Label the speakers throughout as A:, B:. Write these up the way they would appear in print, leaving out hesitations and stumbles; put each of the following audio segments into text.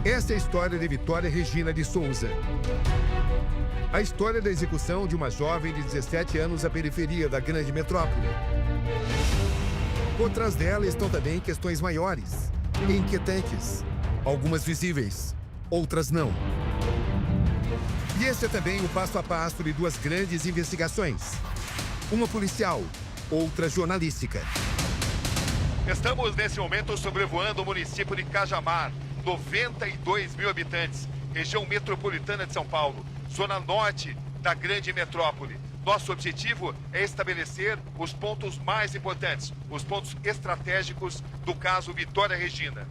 A: Essa é a história de Vitória Regina de Souza. A história da execução de uma jovem de 17 anos à periferia da grande metrópole. Por trás dela estão também questões maiores e inquietantes. Algumas visíveis, outras não. E esse é também o passo a passo de duas grandes investigações. Uma policial, outra jornalística. Estamos nesse momento sobrevoando o município de Cajamar, 92 mil habitantes, região metropolitana de São Paulo, zona norte da grande metrópole. Nosso objetivo é estabelecer os pontos mais importantes, os pontos estratégicos do caso Vitória Regina.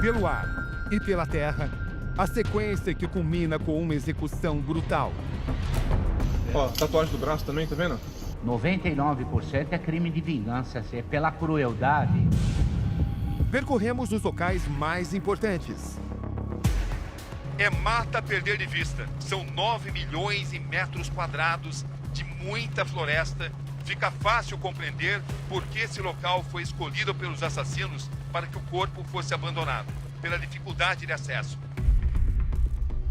A: Pelo ar e pela terra, a sequência que culmina com uma execução brutal.
B: Ó, tatuagem do braço também, tá vendo?
C: 99% é crime de vingança, é pela crueldade.
A: Percorremos os locais mais importantes. É mata a perder de vista. São 9 milhões de metros quadrados de muita floresta. Fica fácil compreender por que esse local foi escolhido pelos assassinos para que o corpo fosse abandonado, pela dificuldade de acesso.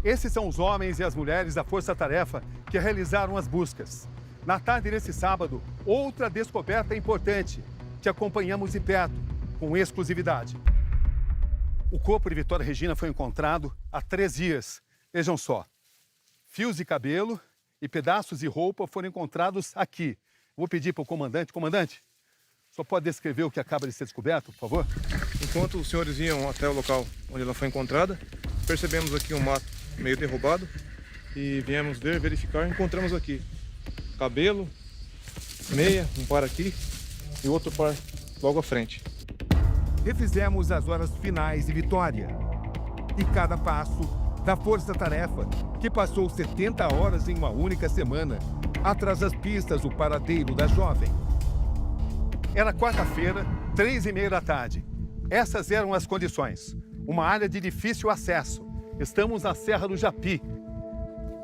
A: Esses são os homens e as mulheres da Força Tarefa que realizaram as buscas. Na tarde desse sábado, outra descoberta importante que acompanhamos de perto, com exclusividade. O corpo de Vitória Regina foi encontrado há 3 dias. Vejam só, fios de cabelo e pedaços de roupa foram encontrados aqui. Vou pedir para o comandante. Comandante, só pode descrever o que acaba de ser descoberto, por favor?
B: Enquanto os senhores iam até o local onde ela foi encontrada, percebemos aqui um mato meio derrubado e viemos verificar e encontramos aqui cabelo, meia, um par aqui e outro par logo à frente.
A: Refizemos as horas finais de Vitória e cada passo da Força Tarefa, que passou 70 horas em uma única semana, atrás das pistas do paradeiro da jovem. Era quarta-feira, 3h30 da tarde. Essas eram as condições. Uma área de difícil acesso. Estamos na Serra do Japi.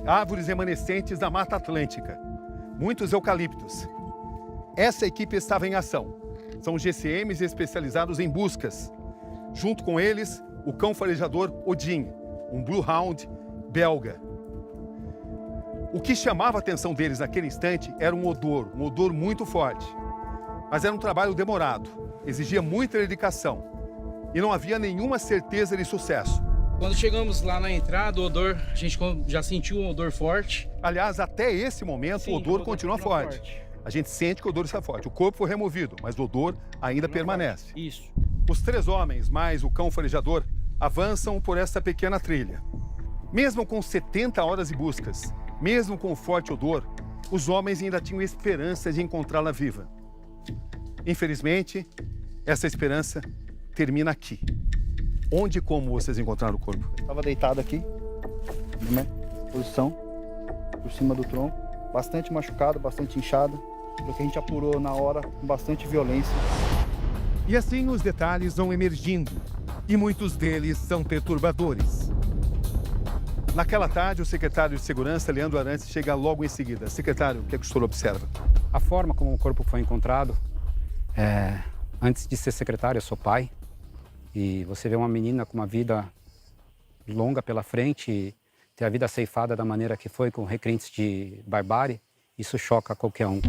A: Árvores remanescentes da Mata Atlântica. Muitos eucaliptos. Essa equipe estava em ação. São GCMs especializados em buscas. Junto com eles, o cão farejador Odin, um Bluehound belga. O que chamava a atenção deles naquele instante era um odor muito forte. Mas era um trabalho demorado, exigia muita dedicação e não havia nenhuma certeza de sucesso.
D: Quando chegamos lá na entrada, o odor, a gente já sentiu um odor forte.
A: Aliás, até esse momento, sim, o odor continua forte. A gente sente que o odor está forte. O corpo foi removido, mas o odor ainda permanece.
D: Isso.
A: Os 3 homens, mais o cão farejador, avançam por essa pequena trilha. Mesmo com 70 horas de buscas, mesmo com o forte odor, os homens ainda tinham esperança de encontrá-la viva. Infelizmente, essa esperança termina aqui. Onde e como vocês encontraram o corpo?
E: Estava deitado aqui, né? Posição, por cima do tronco, bastante machucado, bastante inchado, pelo que a gente apurou na hora, com bastante violência.
A: E assim os detalhes vão emergindo, e muitos deles são perturbadores. Naquela tarde, o secretário de Segurança, Leandro Arantes, chega logo em seguida. Secretário, o que é que o senhor observa?
F: A forma como o corpo foi encontrado, antes de ser secretário, eu sou pai. E você vê uma menina com uma vida longa pela frente e ter a vida ceifada da maneira que foi, com requintes de barbárie, isso choca qualquer um.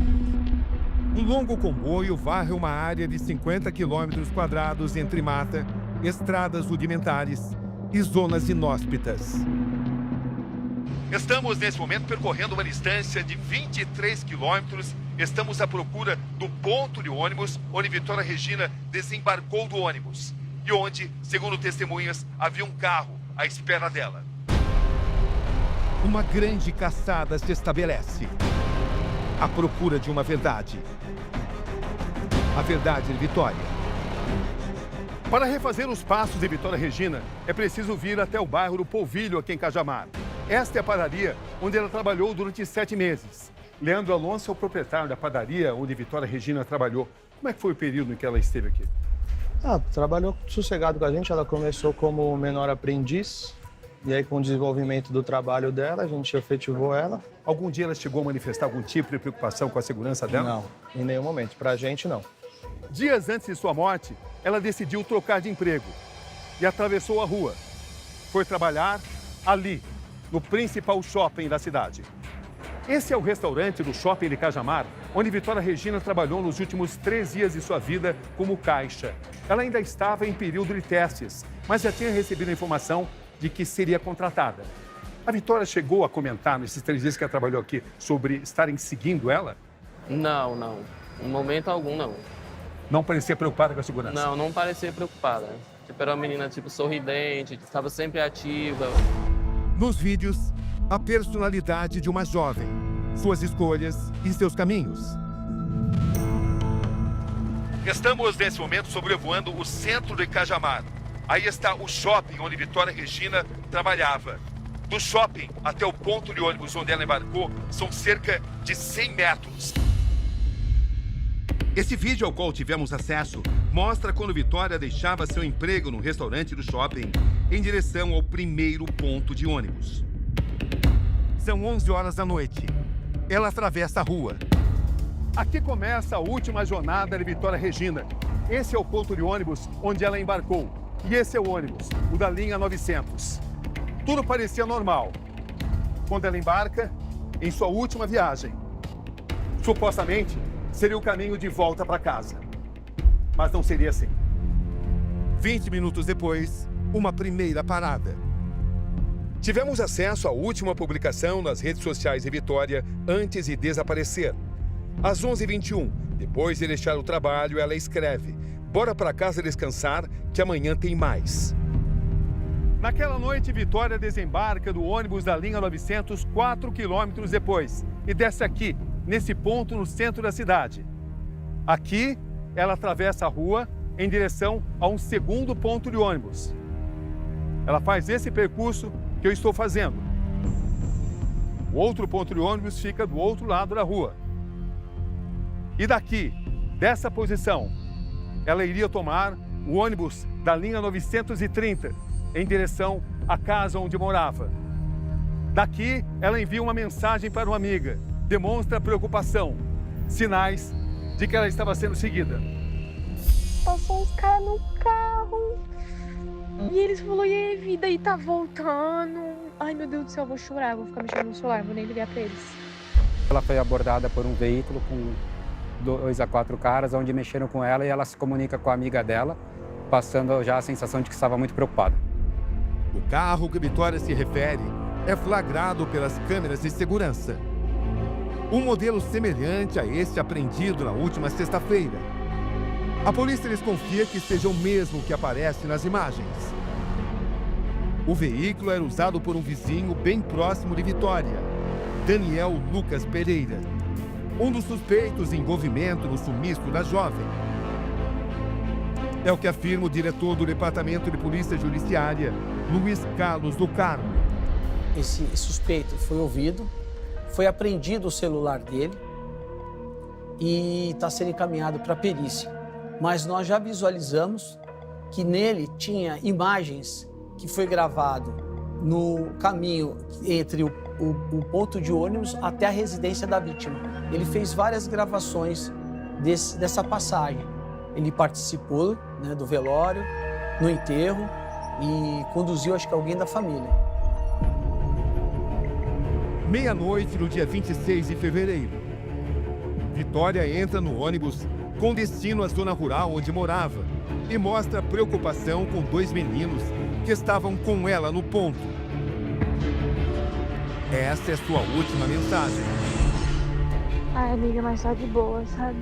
A: Um longo comboio varre uma área de 50 quilômetros quadrados entre mata, estradas rudimentares e zonas inóspitas. Estamos, nesse momento, percorrendo uma distância de 23 quilômetros. Estamos à procura do ponto de ônibus onde Vitória Regina desembarcou do ônibus. E onde, segundo testemunhas, havia um carro à espera dela. Uma grande caçada se estabelece. À procura de uma verdade. A verdade de Vitória. Para refazer os passos de Vitória Regina, é preciso vir até o bairro do Polvilho, aqui em Cajamar. Esta é a padaria onde ela trabalhou durante 7 meses. Leandro Alonso é o proprietário da padaria onde Vitória Regina trabalhou. Como é que foi o período em que ela esteve aqui?
G: Trabalhou sossegado com a gente. Ela começou como menor aprendiz. E aí, com o desenvolvimento do trabalho dela, a gente efetivou ela.
A: Algum dia ela chegou a manifestar algum tipo de preocupação com a segurança dela?
G: Não, em nenhum momento. Pra gente, não.
A: Dias antes de sua morte, ela decidiu trocar de emprego. e atravessou a rua. Foi trabalhar ali, no principal shopping da cidade. Esse é o restaurante do shopping de Cajamar, onde Vitória Regina trabalhou nos últimos 3 dias de sua vida como caixa. Ela ainda estava em período de testes, mas já tinha recebido a informação de que seria contratada. A Vitória chegou a comentar nesses 3 dias que ela trabalhou aqui sobre estarem seguindo ela?
H: Não, não. Em momento algum, não.
A: Não parecia preocupada com a segurança?
H: Não, não parecia preocupada. Tipo, era uma menina, tipo, sorridente, estava sempre ativa.
A: Nos vídeos, a personalidade de uma jovem, suas escolhas e seus caminhos. Estamos, nesse momento, sobrevoando o centro de Cajamar. Aí está o shopping onde Vitória Regina trabalhava. Do shopping até o ponto de ônibus onde ela embarcou são cerca de 100 metros. Esse vídeo ao qual tivemos acesso mostra quando Vitória deixava seu emprego no restaurante do shopping em direção ao primeiro ponto de ônibus. São 11 horas da noite. Ela atravessa a rua. Aqui começa a última jornada de Vitória Regina. Esse é o ponto de ônibus onde ela embarcou. E esse é o ônibus, o da linha 900. Tudo parecia normal quando ela embarca em sua última viagem. Supostamente, seria o caminho de volta para casa. Mas não seria assim. 20 minutos depois, uma primeira parada. Tivemos acesso à última publicação nas redes sociais de Vitória antes de desaparecer. Às 11h21, depois de deixar o trabalho, ela escreve: "Bora para casa descansar, que amanhã tem mais." Naquela noite, Vitória desembarca do ônibus da linha 900 4 quilômetros depois e desce aqui, nesse ponto no centro da cidade. Aqui, ela atravessa a rua em direção a um segundo ponto de ônibus. Ela faz esse percurso que eu estou fazendo. O outro ponto de ônibus fica do outro lado da rua. E daqui, dessa posição, ela iria tomar o ônibus da linha 930 em direção à casa onde morava. Daqui, ela envia uma mensagem para uma amiga. Demonstra preocupação, sinais de que ela estava sendo seguida.
I: Passou uns caras no carro e eles falaram: "E aí, vida, aí tá voltando?" Ai, meu Deus do céu, eu vou chorar, vou ficar mexendo no celular, vou nem ligar pra eles.
F: Ela foi abordada por um veículo com 2 a 4 caras, onde mexeram com ela e ela se comunica com a amiga dela, passando já a sensação de que estava muito preocupada.
A: O carro que Vitória se refere é flagrado pelas câmeras de segurança. Um modelo semelhante a este apreendido na última sexta-feira. A polícia desconfia que seja o mesmo que aparece nas imagens. O veículo era usado por um vizinho bem próximo de Vitória, Daniel Lucas Pereira, um dos suspeitos de envolvimento no sumiço da jovem. É o que afirma o diretor do Departamento de Polícia Judiciária, Luiz Carlos do Carmo.
J: Esse suspeito foi ouvido, foi apreendido o celular dele e está sendo encaminhado para a perícia. Mas nós já visualizamos que nele tinha imagens que foi gravado no caminho entre o ponto de ônibus até a residência da vítima. Ele fez várias gravações dessa passagem. Ele participou, né, do velório, no enterro e conduziu, acho que alguém da família.
A: Meia-noite no dia 26 de fevereiro. Vitória entra no ônibus com destino à zona rural onde morava e mostra preocupação com 2 meninos que estavam com ela no ponto. Essa é sua última mensagem.
I: Ai, amiga, mas tá de boa, sabe?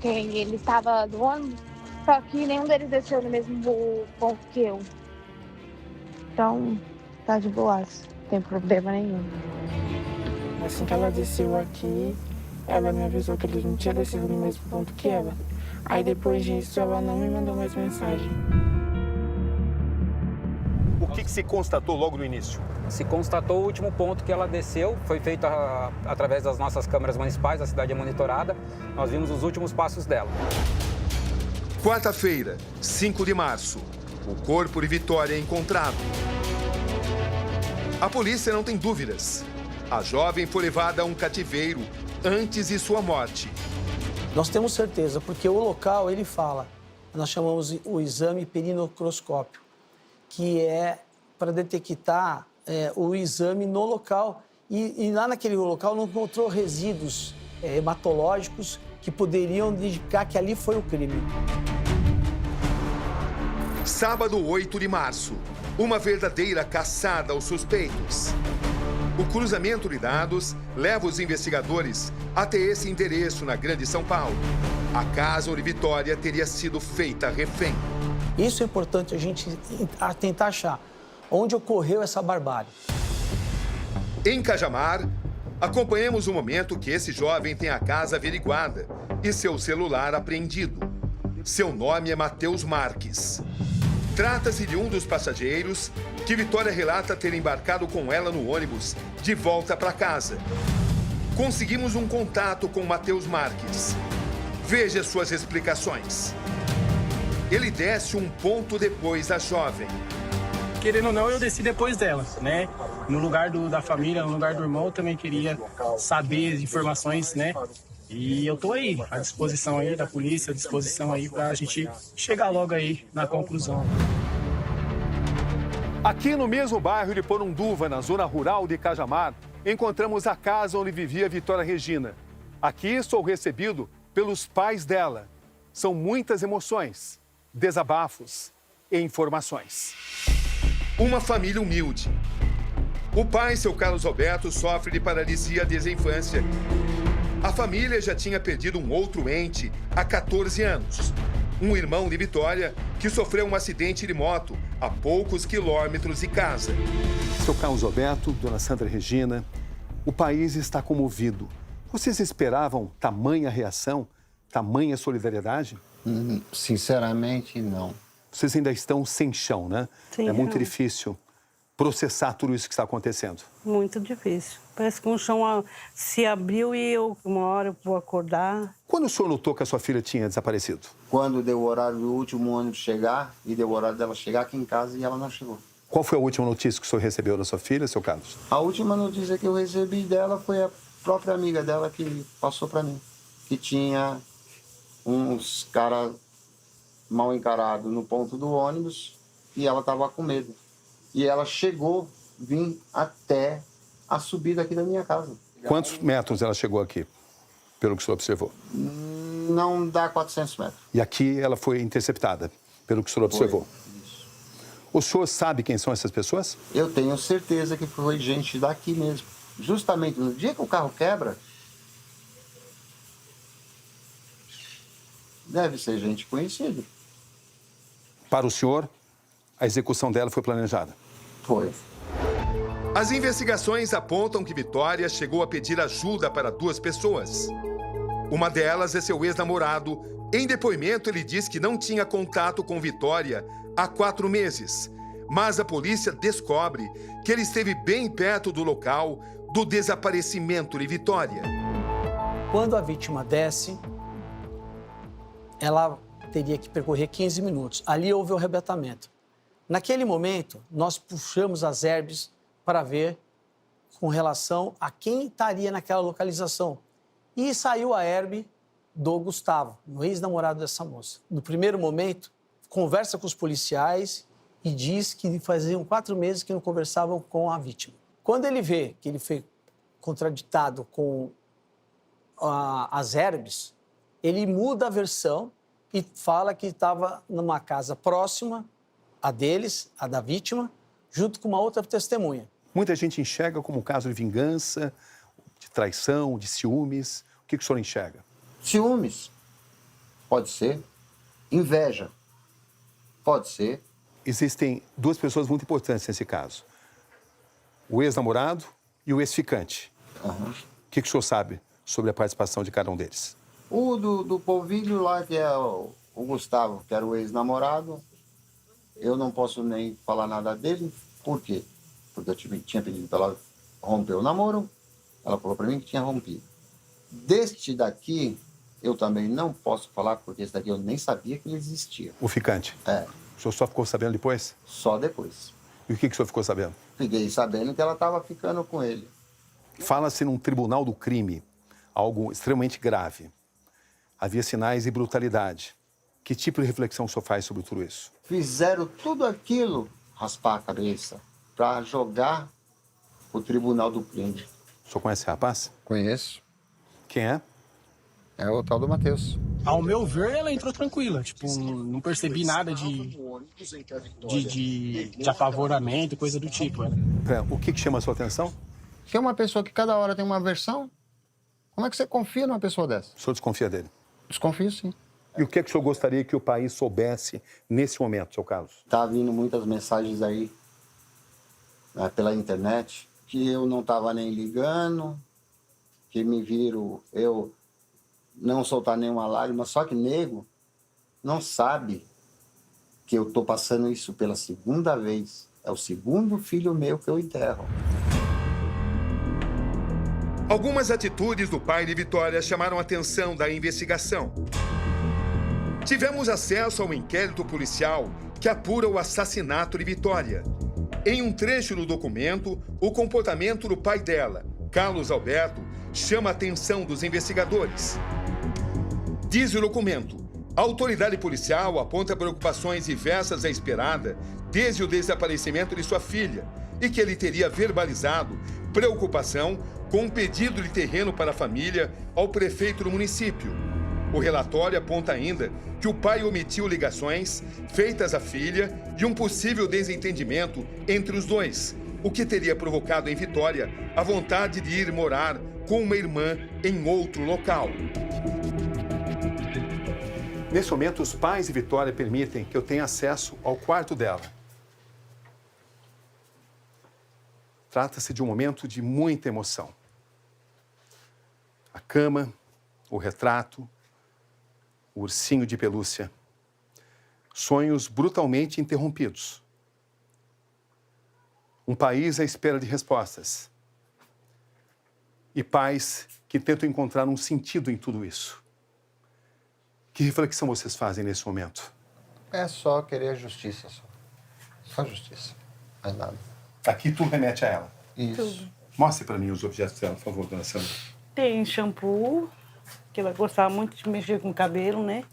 I: Ele estava do ônibus, só que nenhum deles desceu no mesmo ponto que eu. Então, tá de boa, não tem problema nenhum.
K: Assim que ela desceu aqui, ela me avisou que ele não tinha descido no mesmo ponto que ela. Aí depois disso, ela não me mandou mais mensagem.
A: O que se constatou logo no início?
F: Se constatou o último ponto que ela desceu, foi feito através das nossas câmeras municipais, a cidade é monitorada, nós vimos os últimos passos dela.
A: Quarta-feira, 5 de março, o corpo de Vitória é encontrado. A polícia não tem dúvidas. A jovem foi levada a um cativeiro antes de sua morte.
J: Nós temos certeza, porque o local, ele fala nós chamamos o exame perinocroscópio, que é para detectar o exame no local. E lá naquele local não encontrou resíduos hematológicos que poderiam indicar que ali foi o crime.
A: Sábado 8 de março, uma verdadeira caçada aos suspeitos. O cruzamento de dados leva os investigadores até esse endereço na Grande São Paulo. A casa onde Vitória teria sido feita refém.
J: Isso é importante a gente tentar achar onde ocorreu essa barbárie.
A: Em Cajamar, acompanhamos o momento que esse jovem tem a casa averiguada e seu celular apreendido. Seu nome é Matheus Marques. Trata-se de um dos passageiros que Vitória relata ter embarcado com ela no ônibus de volta para casa. Conseguimos um contato com Matheus Marques. Veja suas explicações. Ele desce um ponto depois da jovem.
D: Querendo ou não, eu desci depois dela, né? No lugar da família, no lugar do irmão, eu também queria saber as informações, né? E eu tô aí, à disposição aí da polícia, à disposição aí pra gente chegar logo aí na conclusão.
A: Aqui no mesmo bairro de Porunduva, na zona rural de Cajamar, encontramos a casa onde vivia Vitória Regina. Aqui sou recebido pelos pais dela. São muitas emoções, desabafos e informações. Uma família humilde. O pai, seu Carlos Roberto, sofre de paralisia desde a infância. A família já tinha perdido um outro ente há 14 anos. Um irmão de Vitória que sofreu um acidente de moto a poucos quilômetros de casa.
L: Seu Carlos Roberto, dona Sandra Regina, o país está comovido. Vocês esperavam tamanha reação, tamanha solidariedade?
M: Sinceramente, não.
L: Vocês ainda estão sem chão, né?
N: Sim,
L: é muito difícil processar tudo isso que está acontecendo.
N: Muito difícil. Parece que um chão se abriu e uma hora eu vou acordar.
L: Quando o senhor notou que a sua filha tinha desaparecido?
M: Quando deu o horário do último ônibus chegar e deu o horário dela chegar aqui em casa e ela não chegou.
L: Qual foi a última notícia que o senhor recebeu da sua filha, seu Carlos?
M: A última notícia que eu recebi dela foi a própria amiga dela que passou para mim. Que tinha uns caras mal encarados no ponto do ônibus e ela estava com medo. E ela chegou, vim até a subida aqui da minha casa.
L: Quantos metros ela chegou aqui, pelo que o senhor observou?
M: Não dá 400 metros.
L: E aqui ela foi interceptada, pelo que o senhor observou?
M: Isso.
L: O senhor sabe quem são essas pessoas?
M: Eu tenho certeza que foi gente daqui mesmo. Justamente no dia que o carro quebra, deve ser gente conhecida.
L: Para o senhor, a execução dela foi planejada?
M: Foi.
A: As investigações apontam que Vitória chegou a pedir ajuda para 2 pessoas. Uma delas é seu ex-namorado. Em depoimento, ele diz que não tinha contato com Vitória há 4 meses. Mas a polícia descobre que ele esteve bem perto do local do desaparecimento de Vitória.
J: Quando a vítima desce, ela teria que percorrer 15 minutos. Ali houve o arrebatamento. Naquele momento, nós puxamos as herbes para ver com relação a quem estaria naquela localização. E saiu a herbe do Gustavo, o ex-namorado dessa moça. No primeiro momento, conversa com os policiais e diz que faziam 4 meses que não conversavam com a vítima. Quando ele vê que ele foi contraditado com as herbes, ele muda a versão e fala que estava numa casa próxima a deles, a da vítima, junto com uma outra testemunha.
L: Muita gente enxerga como um caso de vingança, de traição, de ciúmes. O que o senhor enxerga?
M: Ciúmes. Pode ser. Inveja. Pode ser.
L: Existem 2 pessoas muito importantes nesse caso. O ex-namorado e o ex-ficante.
M: Uhum.
L: O que o senhor sabe sobre a participação de cada um deles?
M: O do polvilho lá, que é o Gustavo, que era o ex-namorado, eu não posso nem falar nada dele. Por quê? Porque eu tinha pedido para ela romper o namoro, ela falou para mim que tinha rompido. Deste daqui, eu também não posso falar, porque esse daqui eu nem sabia que ele existia.
L: O ficante?
M: É.
L: O senhor só ficou sabendo depois?
M: Só depois.
L: E o que o senhor ficou sabendo?
M: Fiquei sabendo que ela estava ficando com ele.
L: Fala-se num tribunal do crime, algo extremamente grave. Havia sinais de brutalidade. Que tipo de reflexão o senhor faz sobre tudo isso?
M: Fizeram tudo aquilo, raspar a cabeça, para jogar o tribunal do crime.
L: O senhor conhece esse rapaz?
O: Conheço.
L: Quem é?
O: É o tal do Matheus.
D: Ao meu ver, ela entrou tranquila. Tipo, não percebi nada de apavoramento, coisa do tipo.
L: O que chama a sua atenção?
O: Se é uma pessoa que cada hora tem uma versão, como é que você confia numa pessoa dessa?
L: O senhor desconfia dele?
O: Desconfio, sim.
L: E o que o senhor gostaria que o país soubesse nesse momento, seu Carlos?
M: Tá vindo muitas mensagens aí, né, pela internet, que eu não tava nem ligando, que me viram eu não soltar nenhuma lágrima, só que nego não sabe que eu tô passando isso pela segunda vez. É o segundo filho meu que eu enterro.
A: Algumas atitudes do pai de Vitória chamaram a atenção da investigação. Tivemos acesso ao inquérito policial que apura o assassinato de Vitória. Em um trecho do documento, o comportamento do pai dela, Carlos Alberto, chama a atenção dos investigadores. Diz o documento: a autoridade policial aponta preocupações diversas à esperada desde o desaparecimento de sua filha e que ele teria verbalizado preocupação com um pedido de terreno para a família ao prefeito do município. O relatório aponta ainda que o pai omitiu ligações feitas à filha e um possível desentendimento entre os dois, o que teria provocado em Vitória a vontade de ir morar com uma irmã em outro local.
L: Nesse momento, os pais de Vitória permitem que eu tenha acesso ao quarto dela. Trata-se de um momento de muita emoção. A cama, o retrato, o ursinho de pelúcia. Sonhos brutalmente interrompidos. Um país à espera de respostas. E pais que tentam encontrar um sentido em tudo isso. Que reflexão vocês fazem nesse momento?
O: É só querer justiça, só. Só justiça. Mais nada.
L: Aqui tudo remete a ela.
O: Isso.
K: Tudo.
L: Mostre para mim os objetos dela, por favor, dona Sandra.
N: Tem shampoo, que ela gostava muito de mexer com o cabelo, né?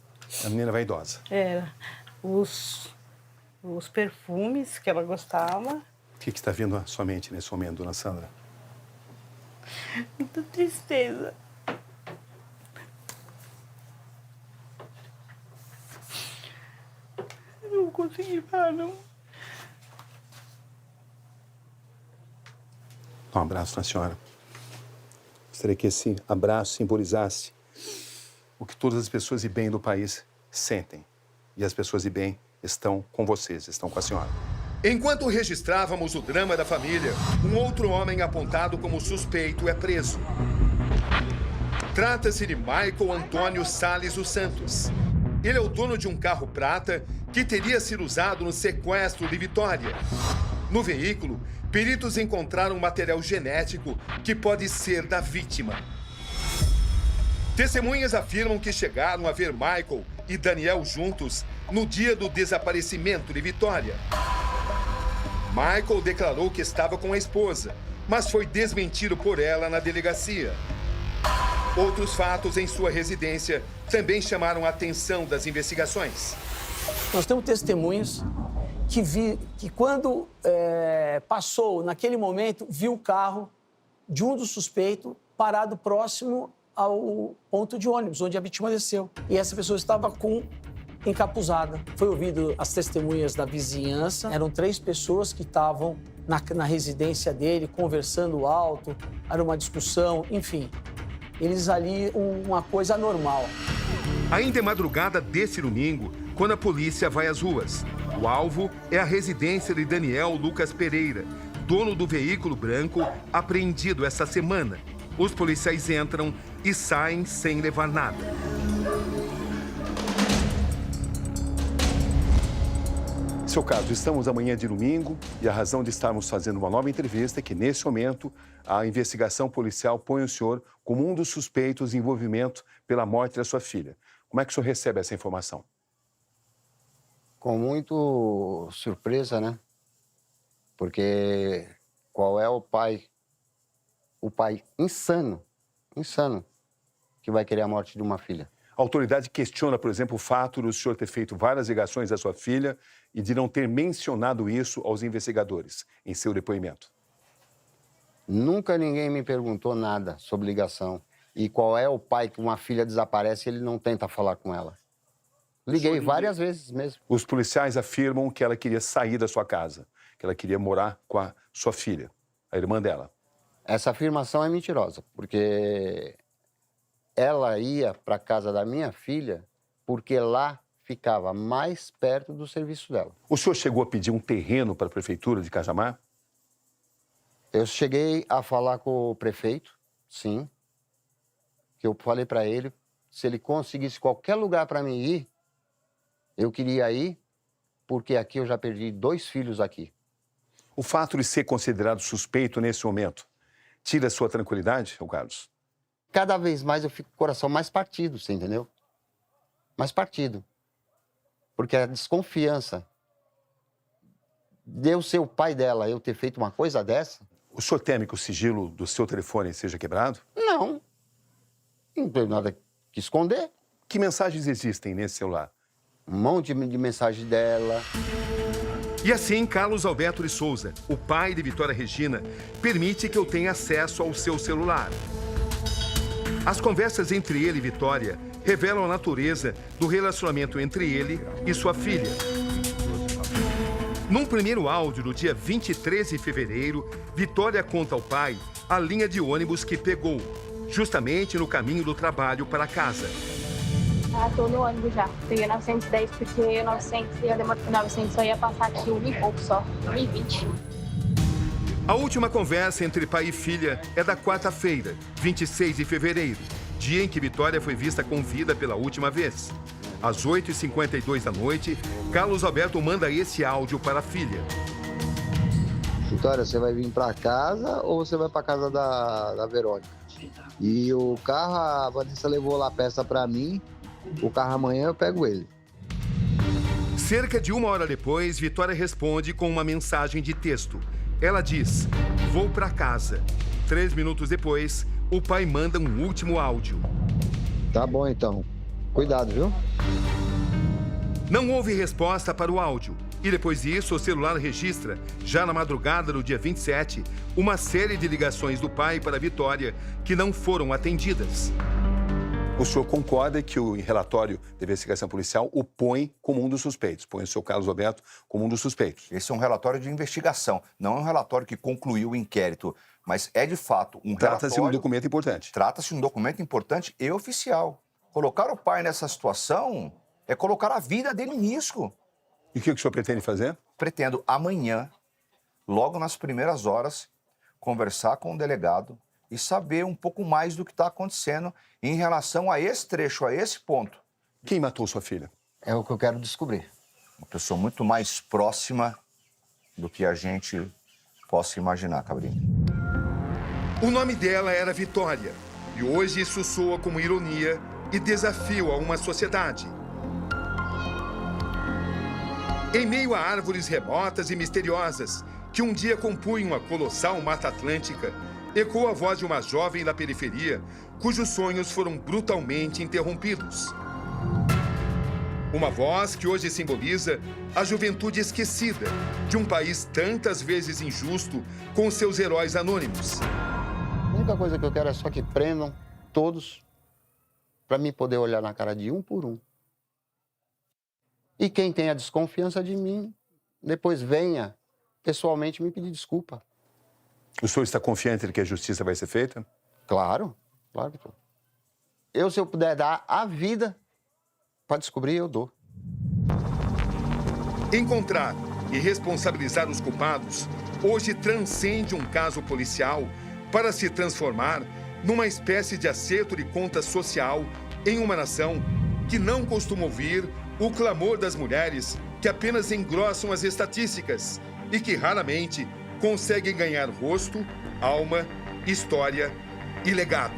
L: A menina vaidosa.
N: Era. Os perfumes que ela gostava.
L: O que está vindo à sua mente nesse momento, dona Sandra?
N: Muita tristeza. Eu não consegui falar, não.
L: Um abraço na senhora. Gostaria que esse abraço simbolizasse o que todas as pessoas de bem do país sentem. E as pessoas de bem estão com vocês, estão com a senhora.
A: Enquanto registrávamos o drama da família, um outro homem apontado como suspeito é preso. Trata-se de Michael Antônio Salles dos Santos. Ele é o dono de um carro prata que teria sido usado no sequestro de Vitória. No veículo, peritos encontraram material genético que pode ser da vítima. Testemunhas afirmam que chegaram a ver Michael e Daniel juntos no dia do desaparecimento de Vitória. Michael declarou que estava com a esposa, mas foi desmentido por ela na delegacia. Outros fatos em sua residência também chamaram a atenção das investigações.
J: Nós temos testemunhas que quando passou, naquele momento, viu o carro de um dos suspeitos parado próximo ao ponto de ônibus, onde a vítima desceu. E essa pessoa estava encapuzada. Foi ouvido as testemunhas da vizinhança. Eram 3 pessoas que estavam na residência dele, conversando alto, era uma discussão, enfim. Eles ali, uma coisa anormal.
A: Ainda é madrugada desse domingo, quando a polícia vai às ruas. O alvo é a residência de Daniel Lucas Pereira, dono do veículo branco apreendido essa semana. Os policiais entram e saem sem levar nada.
L: Seu Carlos, estamos amanhã de domingo e a razão de estarmos fazendo uma nova entrevista é que, nesse momento, a investigação policial põe o senhor como um dos suspeitos de envolvimento pela morte da sua filha. Como é que o senhor recebe essa informação?
O: Com muito surpresa, né? Porque qual é o pai insano, que vai querer a morte de uma filha?
L: A autoridade questiona, por exemplo, o fato do senhor ter feito várias ligações à sua filha e de não ter mencionado isso aos investigadores em seu depoimento.
M: Nunca ninguém me perguntou nada sobre ligação. E qual é o pai que uma filha desaparece e ele não tenta falar com ela? Liguei várias vezes mesmo.
L: Os policiais afirmam que ela queria sair da sua casa, que ela queria morar com a sua filha, a irmã dela.
M: Essa afirmação é mentirosa, porque ela ia para a casa da minha filha porque lá ficava mais perto do serviço dela.
L: O senhor chegou a pedir um terreno para a prefeitura de Cajamar?
M: Eu cheguei a falar com o prefeito, sim. Que eu falei para ele, se ele conseguisse qualquer lugar para mim ir, eu queria ir, porque aqui eu já perdi 2 filhos aqui.
L: O fato de ser considerado suspeito nesse momento tira a sua tranquilidade, Carlos?
M: Cada vez mais eu fico com o coração mais partido, você entendeu? Mais partido. Porque a desconfiança de eu ser o pai dela, eu ter feito uma coisa dessa...
L: O senhor teme que o sigilo do seu telefone seja quebrado?
M: Não. Não tenho nada que esconder.
L: Que mensagens existem nesse celular?
M: Um monte de mensagem dela.
A: E assim, Carlos Alberto de Souza, o pai de Vitória Regina, permite que eu tenha acesso ao seu celular. As conversas entre ele e Vitória revelam a natureza do relacionamento entre ele e sua filha. Num primeiro áudio, do dia 23 de fevereiro, Vitória conta ao pai a linha de ônibus que pegou, justamente no caminho do trabalho para casa.
I: Tô no ônibus já. Peguei 910 porque 900 só ia passar aqui 1 e pouco só, 1,20.
A: A última conversa entre pai e filha é da quarta-feira, 26 de fevereiro, dia em que Vitória foi vista com vida pela última vez. Às 8h52 da noite, Carlos Alberto manda esse áudio para a filha.
M: Vitória, você vai vir para casa ou você vai para casa da Verônica? E o carro, a Vanessa levou lá a peça para mim, o carro amanhã eu pego ele.
A: Cerca de 1 hora depois, Vitória responde com uma mensagem de texto. Ela diz, vou para casa. 3 minutos depois, o pai manda um último áudio.
M: Tá bom então. Cuidado, viu?
A: Não houve resposta para o áudio. E depois disso, o celular registra, já na madrugada do dia 27, uma série de ligações do pai para Vitória que não foram atendidas.
L: O senhor concorda que o relatório de investigação policial o põe como um dos suspeitos, põe o seu Carlos Alberto como um dos suspeitos?
P: Esse é um relatório de investigação, não é um relatório que concluiu o inquérito, mas é de fato um relatório...
L: Trata-se de um documento importante.
P: Trata-se de um documento importante e oficial. Colocar o pai nessa situação é colocar a vida dele em risco.
L: E o que o senhor pretende fazer?
P: Pretendo amanhã, logo nas primeiras horas, conversar com o delegado e saber um pouco mais do que está acontecendo em relação a esse trecho, a esse ponto.
L: Quem matou sua filha?
M: É o que eu quero descobrir.
P: Uma pessoa muito mais próxima do que a gente possa imaginar, Cabrinho.
A: O nome dela era Vitória, e hoje isso soa como ironia e desafio a uma sociedade. Em meio a árvores remotas e misteriosas, que um dia compunham a colossal Mata Atlântica, ecoou a voz de uma jovem da periferia, cujos sonhos foram brutalmente interrompidos. Uma voz que hoje simboliza a juventude esquecida de um país tantas vezes injusto com seus heróis anônimos.
M: A única coisa que eu quero é só que prendam todos para mim poder olhar na cara de um por um. E quem tem a desconfiança de mim, depois venha pessoalmente me pedir desculpa.
L: O senhor está confiante de que a justiça vai ser feita?
M: Claro, claro que estou. Se eu puder dar a vida para descobrir, eu dou.
A: Encontrar e responsabilizar os culpados hoje transcende um caso policial para se transformar numa espécie de acerto de conta social em uma nação que não costuma ouvir o clamor das mulheres que apenas engrossam as estatísticas e que raramente conseguem ganhar rosto, alma, história e legado.